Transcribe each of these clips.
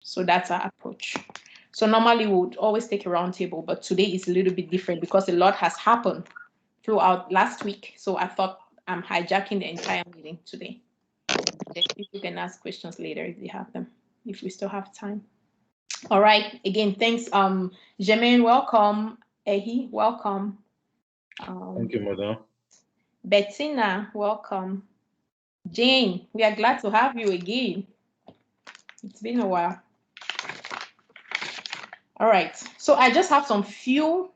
So that's our approach. So normally we would always take a round table, but today is a little bit different because a lot has happened throughout last week. So I thought I'm hijacking the entire meeting today. Then people can ask questions later if they have them, if we still have time. All right. Again, thanks. Jermaine, welcome. Ehi, welcome. Thank you, madam. Bettina, welcome. Jane, we are glad to have you again. It's been a while. All right. So I just have some few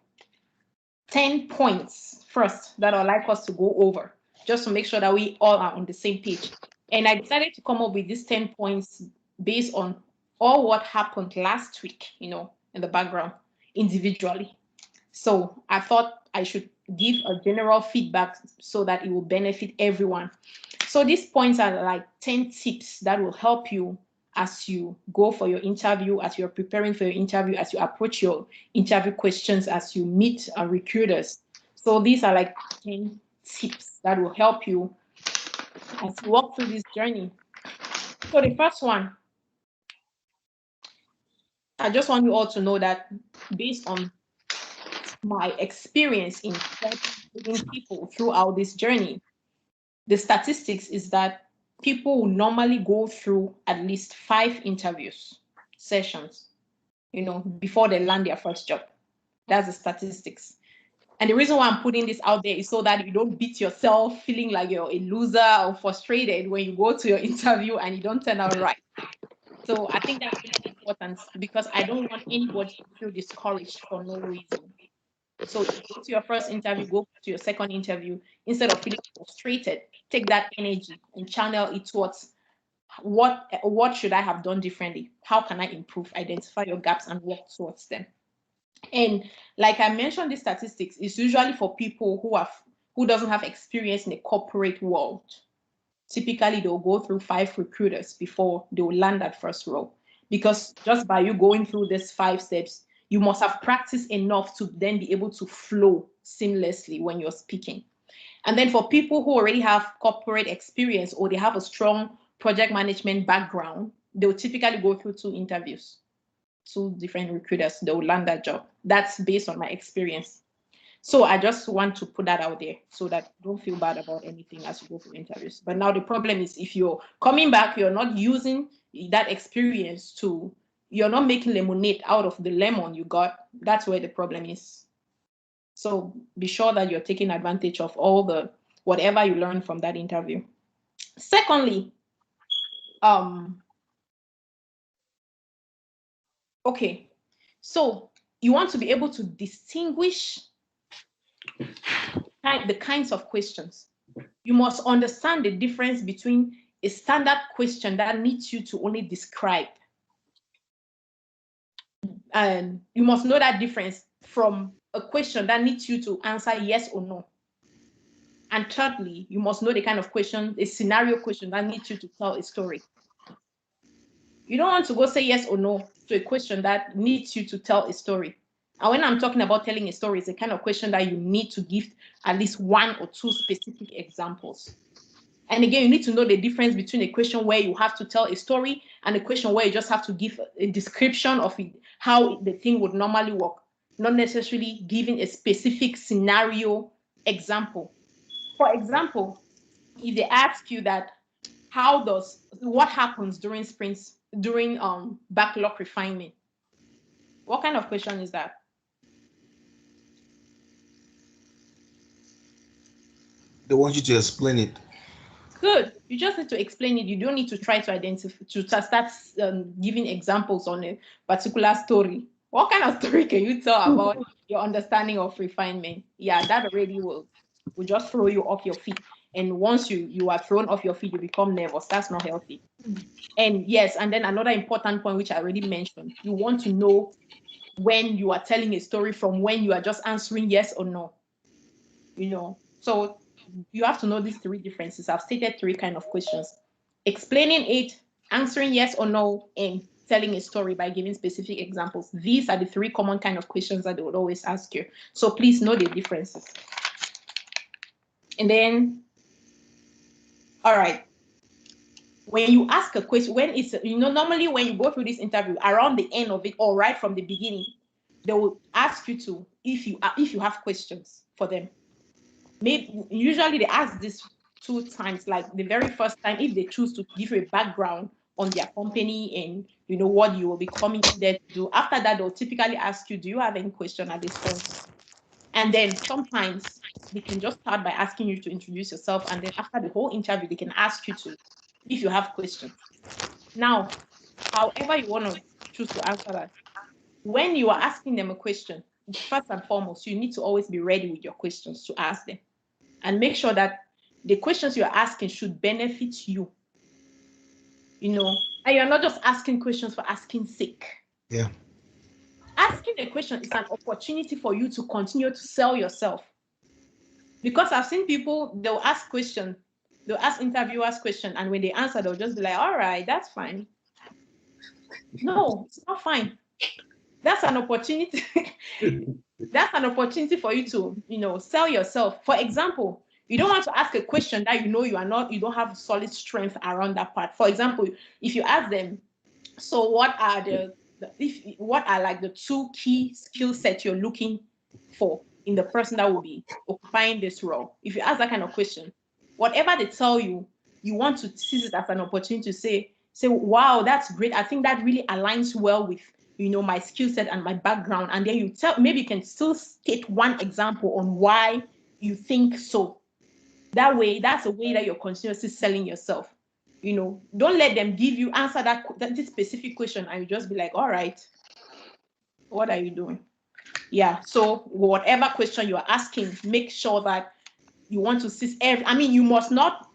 10 points first that I'd like us to go over, just to make sure that we all are on the same page. And I decided to come up with these 10 points based on all what happened last week, in the background individually. So I thought I should give a general feedback so that it will benefit everyone. So these points are like 10 tips that will help you as you go for your interview, as you're preparing for your interview, as you approach your interview questions, as you meet recruiters. So these are like 10 tips that will help you as you walk through this journey. So the first one, I just want you all to know that based on my experience in helping people throughout this journey, the statistics is that people will normally go through at least 5 interviews sessions, before they land their first job. That's the statistics. And the reason why I'm putting this out there is so that you don't beat yourself feeling like you're a loser or frustrated when you go to your interview and you don't turn out right. So I think that's really important because I don't want anybody to feel discouraged for no reason. So go to your first interview, go to your second interview, instead of feeling frustrated, take that energy and channel it towards what should I have done differently? How can I improve? Identify your gaps and work towards them. And like I mentioned, the statistics is usually for people who doesn't have experience in the corporate world. Typically, they'll go through 5 recruiters before they will land that first role. Because just by you going through these 5 steps, you must have practiced enough to then be able to flow seamlessly when you're speaking. And then for people who already have corporate experience or they have a strong project management background, they'll typically go through 2 interviews, 2 different recruiters. They will land that job. That's based on my experience. So I just want to put that out there so that don't feel bad about anything as you go for interviews. But now the problem is if you're coming back, you're not using that experience you're not making lemonade out of the lemon you got. That's where the problem is. So be sure that you're taking advantage of whatever you learned from that interview. Secondly, okay, so you want to be able to distinguish the kinds of questions. You must understand the difference between a standard question that needs you to only describe. And you must know that difference from a question that needs you to answer yes or no. And thirdly, you must know the kind of question, a scenario question that needs you to tell a story. You don't want to go say yes or no to a question that needs you to tell a story. And when I'm talking about telling a story, it's a kind of question that you need to give at least 1 or 2 specific examples. And again, you need to know the difference between a question where you have to tell a story and a question where you just have to give a description of it, how the thing would normally work, not necessarily giving a specific scenario example. For example, if they ask you that, what happens during sprints, during backlog refinement? What kind of question is that? They want you to explain it. Good. You just need to explain it. You don't need to try to identify, to start giving examples on a particular story. What kind of story can you tell about your understanding of refinement? Yeah, that already will just throw you off your feet. And once you are thrown off your feet, you become nervous. That's not healthy. And yes, and then another important point, which I already mentioned, you want to know when you are telling a story from when you are just answering yes or no. So you have to know these 3 differences. I've stated 3 kind of questions: explaining it, answering yes or no, and telling a story by giving specific examples. These are the 3 common kind of questions that they would always ask you. So please know the differences. And then, all right, when you ask a question, when it's, normally when you go through this interview, around the end of it or right from the beginning, they will ask you to, if you have questions for them. Maybe usually they ask this 2 times, like the very first time, if they choose to give you a background on their company and what you will be coming there to do. After that, they'll typically ask you, do you have any question at this point? And then sometimes they can just start by asking you to introduce yourself, and then after the whole interview, they can ask you to, if you have questions. Now, however you want to choose to answer that, when you are asking them a question, first and foremost, you need to always be ready with your questions to ask them, and make sure that the questions you're asking should benefit you. And you're not just asking questions for asking sake. Yeah. Asking a question is an opportunity for you to continue to sell yourself. Because I've seen people, they'll ask questions, they'll ask interviewers questions, and when they answer, they'll just be like, all right, that's fine. No, it's not fine. That's an opportunity. That's an opportunity for you to, sell yourself. For example, you don't want to ask a question that you don't have solid strength around that part. For example, if you ask them, so what are like the 2 key skill sets you're looking for in the person that will be occupying this role? If you ask that kind of question, whatever they tell you, you want to seize it as an opportunity to say, wow, that's great. I think that really aligns well with my skill set and my background. And then maybe you can still state one example on why you think so. That way, that's a way that you're continuously selling yourself. Don't let them answer this specific question and you just be like, all right, what are you doing? Yeah. So whatever question you're asking, make sure that you want to seize you must not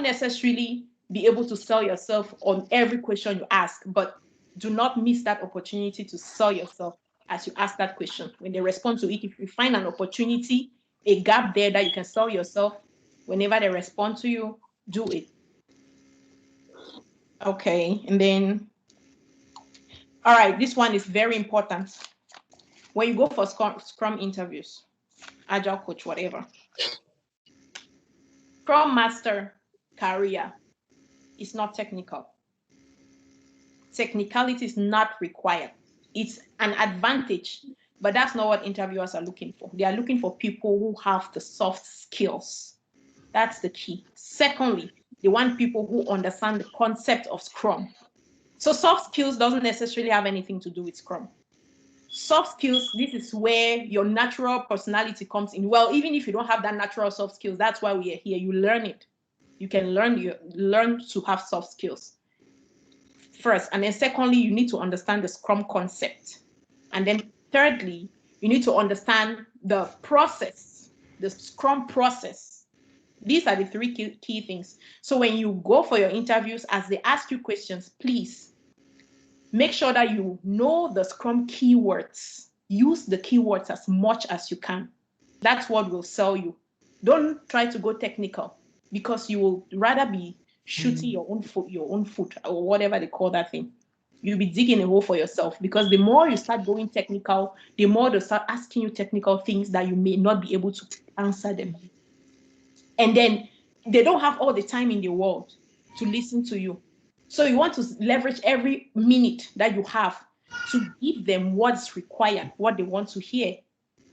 necessarily be able to sell yourself on every question you ask, but do not miss that opportunity to sell yourself as you ask that question. When they respond to it, if you find an opportunity, a gap there that you can sell yourself, whenever they respond to you, do it. Okay, and then, all right, this one is very important. When you go for Scrum interviews, Agile coach, whatever, Scrum Master career is not technical. Technicality is not required. It's an advantage, but that's not what interviewers are looking for. They are looking for people who have the soft skills. That's the key. Secondly, they want people who understand the concept of Scrum. So soft skills doesn't necessarily have anything to do with Scrum. Soft skills, this is where your natural personality comes in. Well, even if you don't have that natural soft skills, that's why we are here. You learn it. You can learn to have soft skills first. And then secondly, you need to understand the Scrum concept. And then thirdly, you need to understand the process, the Scrum process. These are the 3 key things. So when you go for your interviews, as they ask you questions, please make sure that you know the Scrum keywords. Use the keywords as much as you can. That's what will sell you. Don't try to go technical, because you will rather be shooting your own foot, or whatever they call that thing. You'll be digging a hole for yourself, because the more you start going technical, the more they start asking you technical things that you may not be able to answer them. And then they don't have all the time in the world to listen to you. So you want to leverage every minute that you have to give them what's required, what they want to hear.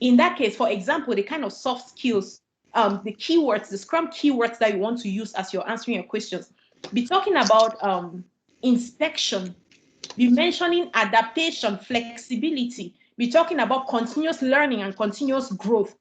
In that case, for example, the kind of soft skills, the keywords, the Scrum keywords that you want to use as you're answering your questions, be talking about inspection, be mentioning adaptation, flexibility, be talking about continuous learning and continuous growth,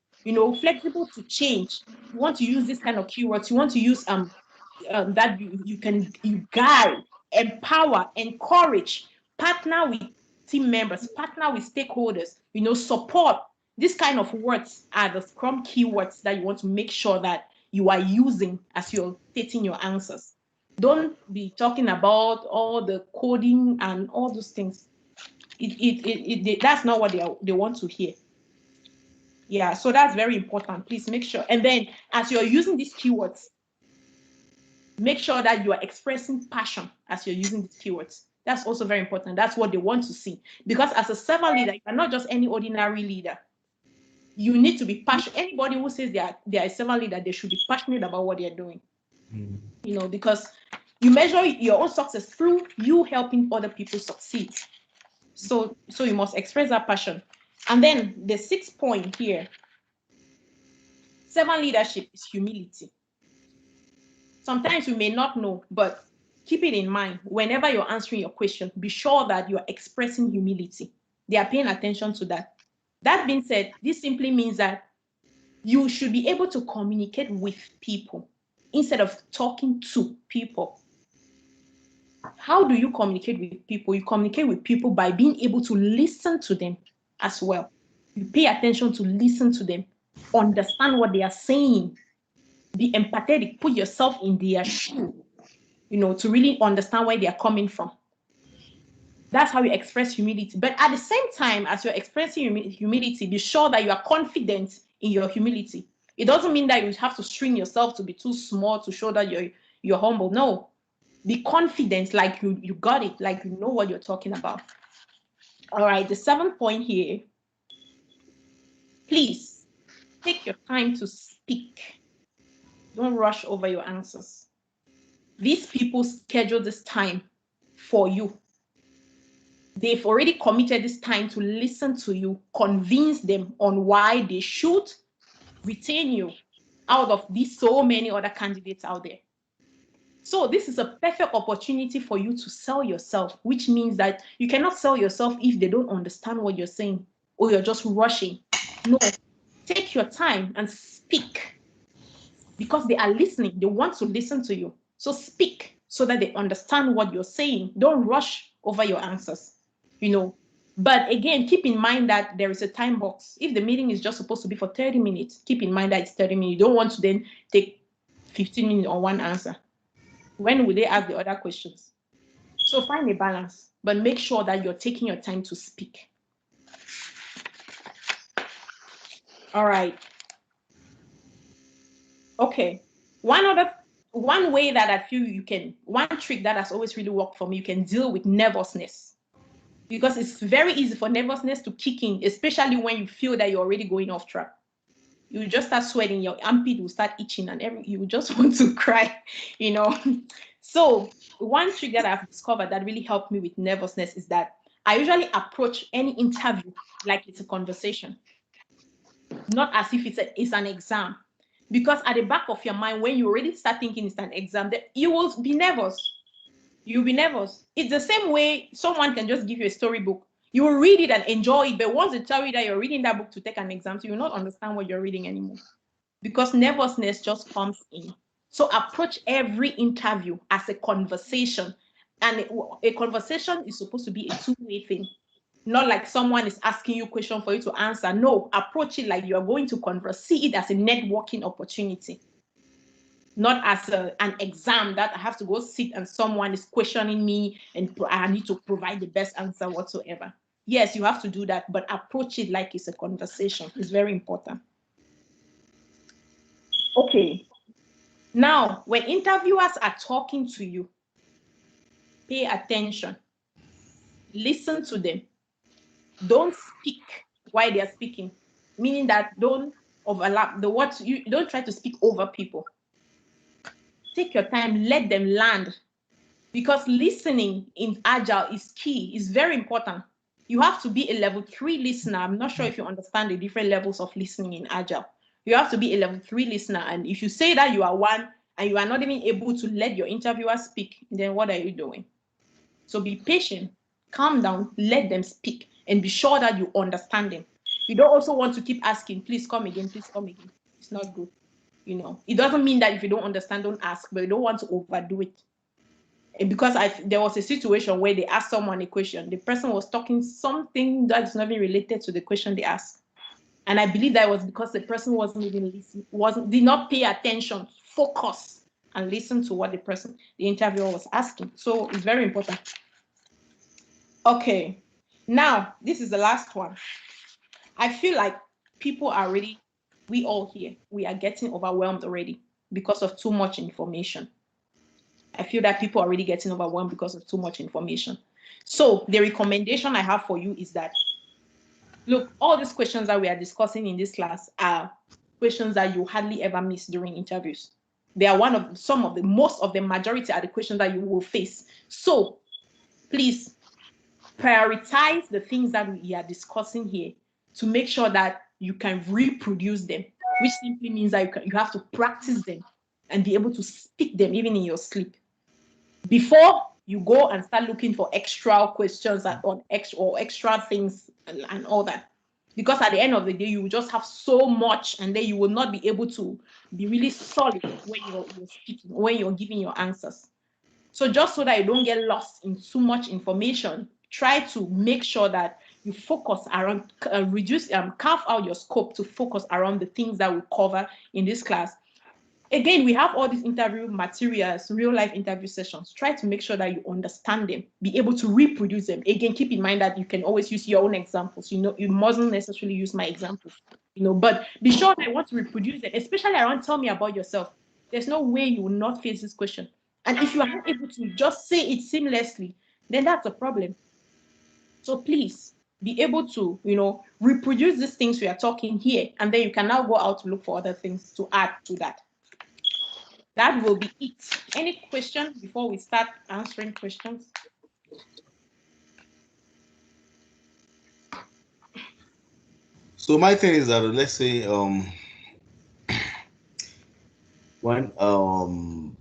flexible to change. You want to use this kind of keywords. You want to use that you guide, empower, encourage, partner with team members, partner with stakeholders, support. These kind of words are the Scrum keywords that you want to make sure that you are using as you're stating your answers. Don't be talking about all the coding and all those things. That's not what they want to hear. Yeah, so that's very important. Please make sure. And then as you're using these keywords, make sure that you are expressing passion as you're using these keywords. That's also very important. That's what they want to see. Because as a servant leader, you are not just any ordinary leader. You need to be passionate. Anybody who says they are a servant leader, they should be passionate about what they're doing. Because You measure your own success through you helping other people succeed. So you must express that passion. And then the 6th point here, servant leadership is humility. Sometimes you may not know, but keep it in mind. Whenever you're answering your question, be sure that you're expressing humility. They are paying attention to that. That being said, this simply means that you should be able to communicate with people instead of talking to people. How do you communicate with people? You communicate with people by being able to listen to them as well. You pay attention to listen to them, understand what they are saying, be empathetic, put yourself in their shoe, to really understand where they are coming from. That's how you express humility. But at the same time, as you're expressing humility, be sure that you are confident in your humility. It doesn't mean that you have to shrink yourself to be too small to show that you're humble. No. Be confident, like you got it, like you know what you're talking about. All right, the 7th point here. Please take your time to speak. Don't rush over your answers. These people schedule this time for you. They've already committed this time to listen to you, convince them on why they should retain you out of these so many other candidates out there. So this is a perfect opportunity for you to sell yourself, which means that you cannot sell yourself if they don't understand what you're saying or you're just rushing. No, take your time and speak because they are listening. They want to listen to you. So speak so that they understand what you're saying. Don't rush over your answers, But again, keep in mind that there is a time box. If the meeting is just supposed to be for 30 minutes, keep in mind that it's 30 minutes. You don't want to then take 15 minutes on one answer. When will they ask the other questions? So find a balance, but make sure that you're taking your time to speak. All right. Okay. One way that I feel one trick that has always really worked for me, you can deal with nervousness. Because it's very easy for nervousness to kick in, especially when you feel that you're already going off track. You just start sweating, your armpit will start itching, and you just want to cry, So one trick that I've discovered that really helped me with nervousness is that I usually approach any interview like it's a conversation, not as if it's an exam. Because at the back of your mind, when you already start thinking it's an exam, you will be nervous. You'll be nervous. It's the same way someone can just give you a storybook. You will read it and enjoy it, but once they tell you that you're reading that book to take an exam, so you will not understand what you're reading anymore. Because nervousness just comes in. So approach every interview as a conversation. And a conversation is supposed to be a two-way thing. Not like someone is asking you a question for you to answer. No, approach it like you're going to converse. See it as a networking opportunity. Not as an exam that I have to go sit and someone is questioning me and I need to provide the best answer whatsoever. Yes, you have to do that, but approach it like it's a conversation. It's very important. Okay. Now, when interviewers are talking to you, pay attention. Listen to them. Don't speak while they are speaking, meaning that don't overlap the words. You don't try to speak over people. Take your time, let them land, because listening in Agile is key, is very important. You have to be a level 3 listener. I'm not sure if you understand the different levels of listening in Agile. You have to be a level 3 listener. And if you say that you are one and you are not even able to let your interviewer speak, then what are you doing? So be patient, calm down, let them speak, and be sure that you understand them. You don't also want to keep asking, please come again, please come again. It's not good. It doesn't mean that if you don't understand, don't ask, but you don't want to overdo it. And because there was a situation where they asked someone a question, the person was talking something that is not even related to the question they asked. And I believe that was because the person wasn't even listening, did not pay attention, focus, and listen to what the interviewer was asking. So it's very important. Okay, now this is the last one. I feel like we all here, we are getting overwhelmed already because of too much information. I feel that people are already getting overwhelmed because of too much information. So the recommendation I have for you is that, look, all these questions that we are discussing in this class are questions that you hardly ever miss during interviews. They are most of the majority are the questions that you will face. So please prioritize the things that we are discussing here to make sure that you can reproduce them, which simply means that you have to practice them and be able to speak them even in your sleep before you go and start looking for extra questions or extra things and all that. Because at the end of the day, you will just have so much, and then you will not be able to be really solid when you're speaking, when you're giving your answers. So just so that you don't get lost in too much information, try to make sure that you focus around, carve out your scope to focus around the things that we cover in this class. Again, we have all these interview materials, real life interview sessions. Try to make sure that you understand them, be able to reproduce them. Again, keep in mind that you can always use your own examples. You mustn't necessarily use my examples, but be sure that I want to reproduce them, especially around tell me about yourself. There's no way you will not face this question. And if you are not able to just say it seamlessly, then that's a problem. So please be able to, reproduce these things we are talking here, and then you can now go out to look for other things to add to that. That will be it. Any question before we start answering questions? So my thing is that let's say when an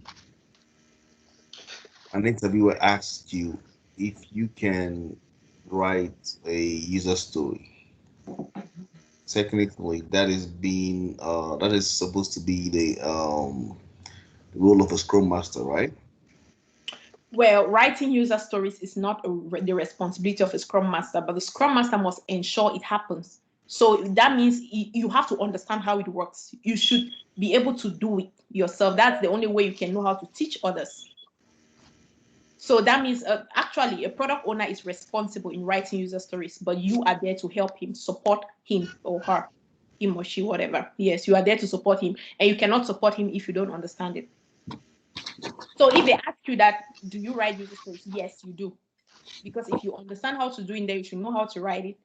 interviewer asks you if you can write a user story. Technically, that is supposed to be the role of a scrum master, right? Well, writing user stories is not the responsibility of a scrum master, but the scrum master must ensure it happens. So that means you have to understand how it works. You should be able to do it yourself. That's the only way you can know how to teach others. So that means actually a product owner is responsible in writing user stories, but you are there to help him, support him or her, him or she, whatever. Yes, you are there to support him, and you cannot support him if you don't understand it. So if they ask you that, do you write user stories? Yes, you do. Because if you understand how to do it, then you should know how to write it.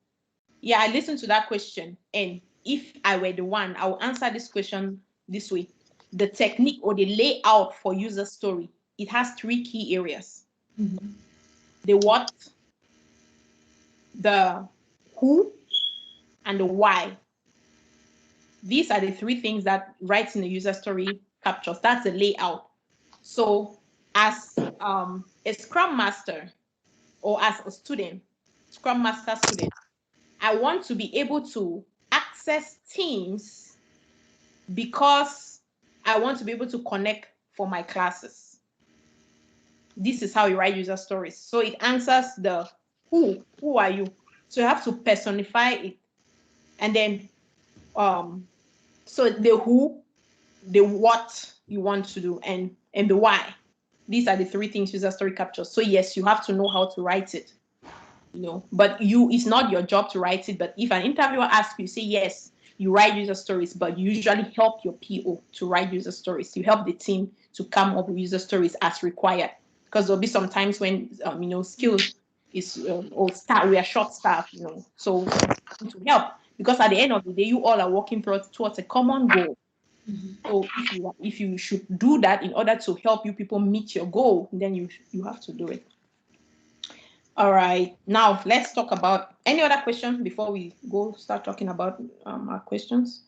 Yeah, I listened to that question, and if I were the one, I will answer this question this way. The technique or the layout for user story, it has 3 key areas. Mm-hmm. The what, the who, and the why. These are the 3 things that writing a user story captures. That's the layout. So as a Scrum Master or as a student, Scrum Master student, I want to be able to access Teams because I want to be able to connect for my classes. This is how you write user stories. So it answers the who are you? So you have to personify it. And then, so the who, the what you want to do, and the why. These are the 3 things user story captures. So yes, you have to know how to write it. But it's not your job to write it. But if an interviewer asks you, say yes, you write user stories, but you usually help your PO to write user stories. You help the team to come up with user stories as required, because there'll be some times when skills is or staff, we are short staff, so to help, because at the end of the day, you all are working towards a common goal. Mm-hmm. So if you should do that in order to help you people meet your goal, then you have to do it. All right, now let's talk about any other questions before we start talking about our questions.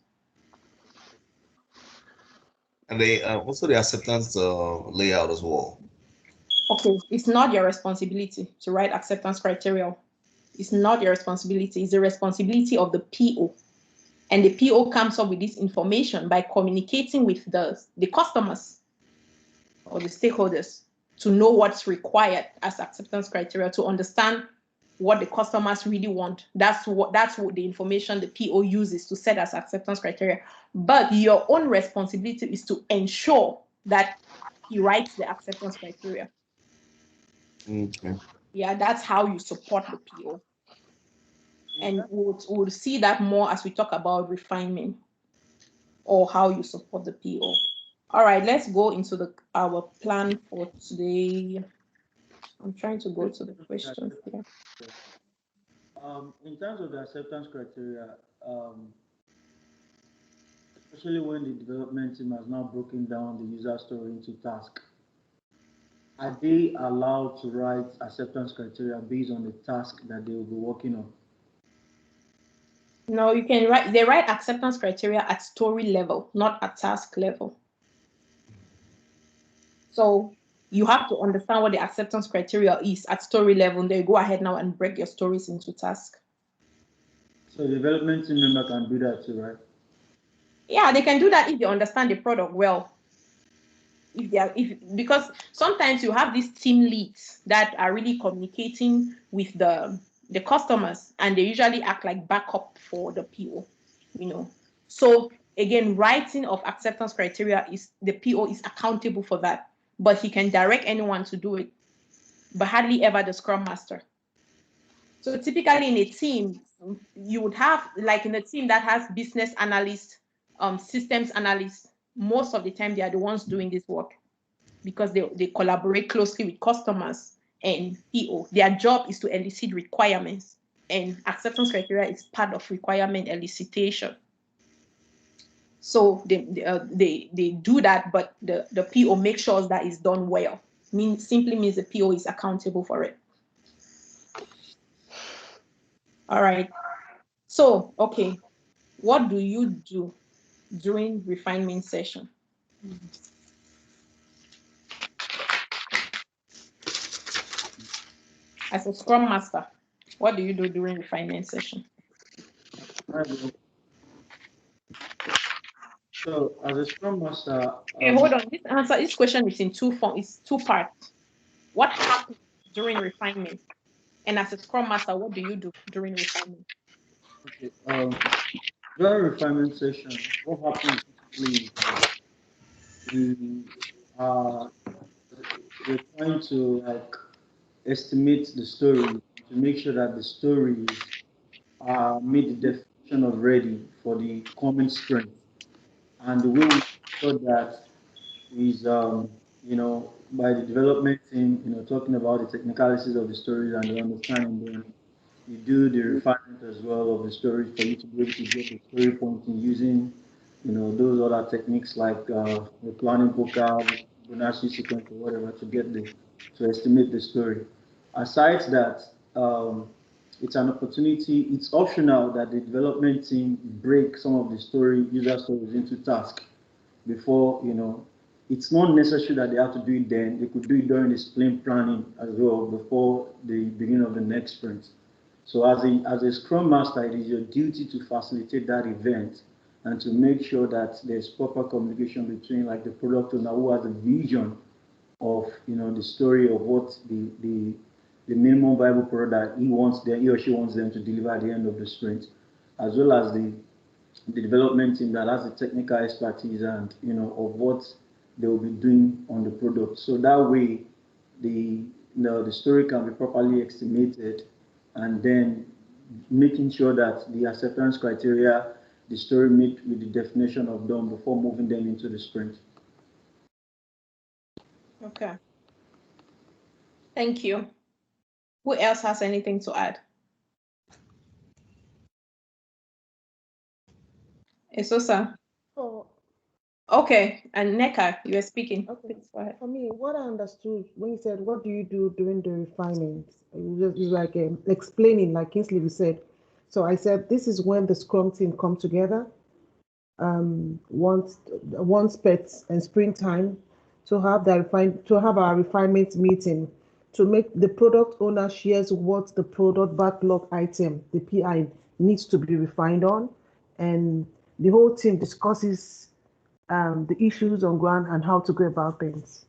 And they also the acceptance layout as well. Okay, it's not your responsibility to write acceptance criteria. It's not your responsibility. It's the responsibility of the PO. And the PO comes up with this information by communicating with the customers or the stakeholders to know what's required as acceptance criteria, to understand what the customers really want. That's what the information the PO uses to set as acceptance criteria. But your own responsibility is to ensure that he writes the acceptance criteria. Okay. Yeah, that's how you support the PO. And we'll see that more as we talk about refinement or how you support the PO. All right, let's go into our plan for today. I'm trying to go to the questions here. In terms of the acceptance criteria, especially when the development team has now broken down the user story into tasks. Are they allowed to write acceptance criteria based on the task that they will be working on? No, you can write. They write acceptance criteria at story level, not at task level. So you have to understand what the acceptance criteria is at story level. And then you go ahead now and break your stories into tasks. So the development team member can do that too, right? Yeah, they can do that if they understand the product well. Because sometimes you have these team leads that are really communicating with the customers, and they usually act like backup for the PO, you know. So again, writing of acceptance criteria is the PO is accountable for that, but he can direct anyone to do it, but hardly ever the Scrum Master. So typically in a team, you would have, like in a team that has business analysts, systems analysts, most of the time they are the ones doing this work because they collaborate closely with customers and PO. Their job is to elicit requirements, and acceptance criteria is part of requirement elicitation. So they do that, but the PO makes sure that it's done well. Simply means the PO is accountable for it. All right. So, okay, what do you do during refinement session? As a Scrum Master, what do you do during refinement session? Right. So as a Scrum Master, Okay, hold on. This question is in two form. It's two parts. What happens during refinement? And as a Scrum Master, what do you do during refinement? okay, during refinement session, what happens basically is that we are we're trying to like estimate the story to make sure that the stories meet the definition of ready for the coming sprint. And the way we ensure that is, by the development team, talking about the technicalities of the stories and the understanding them. You do the refinement as well of the stories for you to be able to get the story pointing using, those other techniques like the planning poker, Bonacci sequence or whatever to estimate the story. Aside that, it's an opportunity. It's optional that the development team break some of the user stories into tasks before, it's not necessary that they have to do it then. They could do it during the sprint planning as well before the beginning of the next sprint. So as a Scrum Master, it is your duty to facilitate that event and to make sure that there's proper communication between like the product owner who has a vision of the story of what the minimum viable product he or she wants them to deliver at the end of the sprint, as well as the development team that has the technical expertise and of what they will be doing on the product. So that way, the story can be properly estimated, and then making sure that the acceptance criteria, the story meet with the definition of done before moving them into the sprint. Okay. Thank you. Who else has anything to add? Esosa. Oh, Okay, and Neka, you were speaking. okay. Please go ahead. For me, what I understood when you said, "What do you do during the refinement?" You like explaining, like Kingsley said. So I said, "This is when the Scrum team come together, once pets and springtime, to have our refinement meeting, to make the product owner shares what the product backlog item, the PI, needs to be refined on, and the whole team discusses the issues on ground and how to go about things."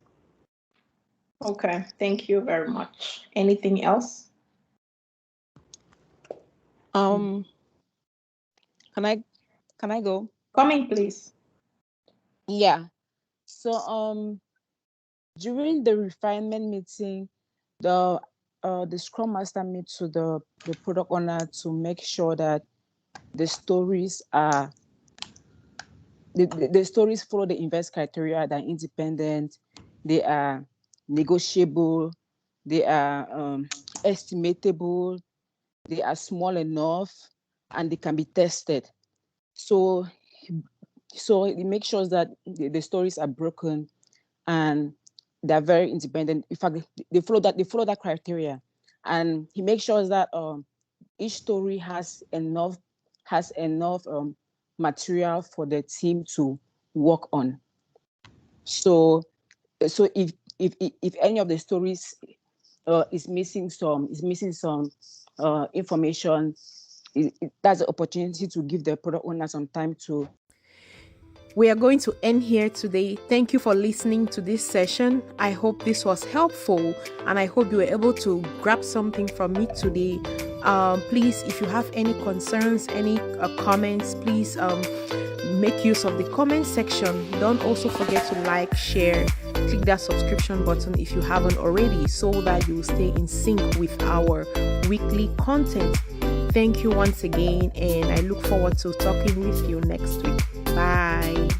Okay, thank you very much. Anything else? Um, can I go? Come in, please. Yeah. So during the refinement meeting, the Scrum Master meets with the product owner to make sure that the stories are the stories follow the invest criteria, that are independent, they are negotiable, they are estimatable, they are small enough, and they can be tested. So So it makes sure that the stories are broken and they're very independent. In fact, they follow that criteria, and he makes sure that each story has enough material for the team to work on. So if any of the stories is missing some information, that's an opportunity to give the product owner some time to. We are going to end here today. Thank you for listening to this session. I hope this was helpful, and I hope you were able to grab something from it today. Please, if you have any concerns, any comments, please make use of the comment section. Don't also forget to like, share, click that subscription button if you haven't already, so that you will stay in sync with our weekly content. Thank you once again, and I look forward to talking with you next week. Bye.